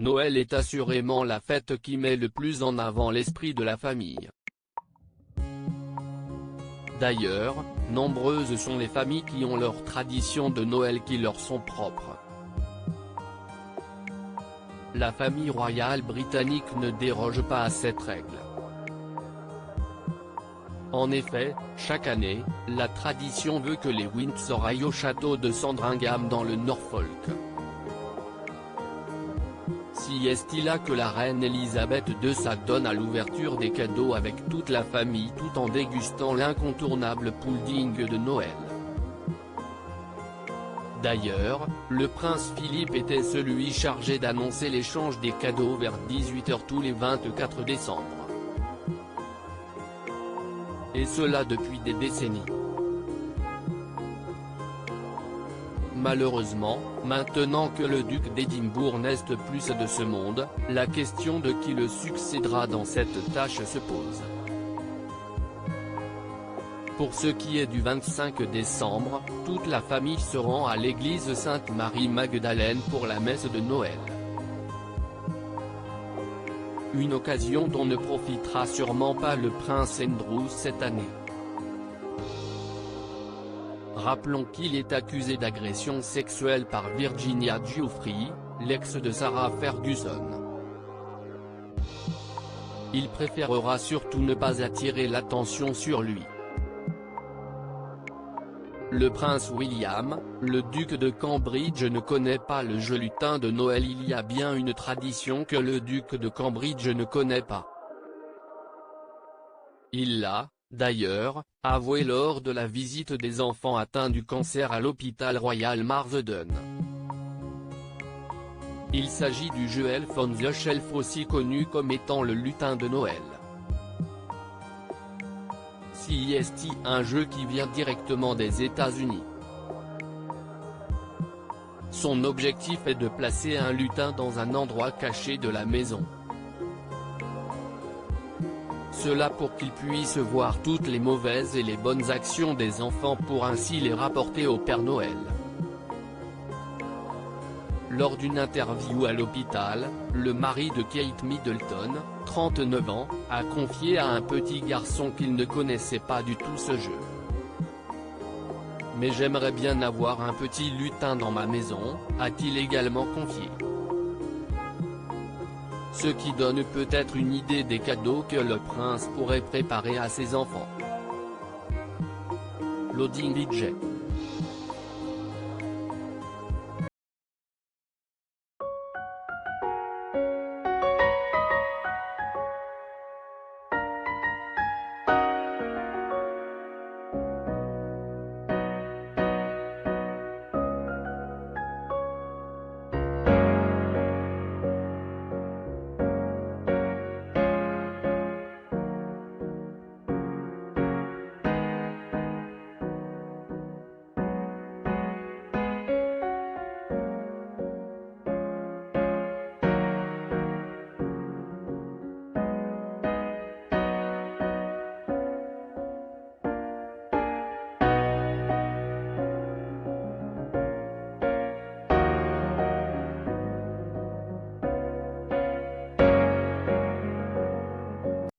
Noël est assurément la fête qui met le plus en avant l'esprit de la famille. D'ailleurs, nombreuses sont les familles qui ont leurs traditions de Noël qui leur sont propres. La famille royale britannique ne déroge pas à cette règle. En effet, chaque année, la tradition veut que les Windsor aillent au château de Sandringham dans le Norfolk. Si est-il là que la reine Elisabeth II s'adonne à l'ouverture des cadeaux avec toute la famille tout en dégustant l'incontournable pudding de Noël. D'ailleurs, le prince Philippe était celui chargé d'annoncer l'échange des cadeaux vers 18 h tous les 24 décembre. Et cela depuis des décennies. Malheureusement, maintenant que le duc d'Édimbourg n'est plus de ce monde, la question de qui le succédera dans cette tâche se pose. Pour ce qui est du 25 décembre, toute la famille se rend à l'église Sainte-Marie-Magdalene pour la messe de Noël. Une occasion dont ne profitera sûrement pas le prince Andrew cette année. Rappelons qu'il est accusé d'agression sexuelle par Virginia Giuffre, l'ex de Sarah Ferguson. Il préférera surtout ne pas attirer l'attention sur lui. Le prince William, le duc de Cambridge ne connaît pas le jeu lutin de Noël. Il y a bien une tradition que le duc de Cambridge ne connaît pas. Il l'a, d'ailleurs, avoué lors de la visite des enfants atteints du cancer à l'hôpital Royal Marsden. Il s'agit du jeu Elf on the Shelf, aussi connu comme étant le lutin de Noël. C'est un jeu qui vient directement des États-Unis. Son objectif est de placer un lutin dans un endroit caché de la maison. Cela pour qu'il puisse voir toutes les mauvaises et les bonnes actions des enfants pour ainsi les rapporter au Père Noël. Lors d'une interview à l'hôpital, le mari de Kate Middleton, 39 ans, a confié à un petit garçon qu'il ne connaissait pas du tout ce jeu. « Mais j'aimerais bien avoir un petit lutin dans ma maison », a-t-il également confié. Ce qui donne peut-être une idée des cadeaux que le prince pourrait préparer à ses enfants. Loading budget.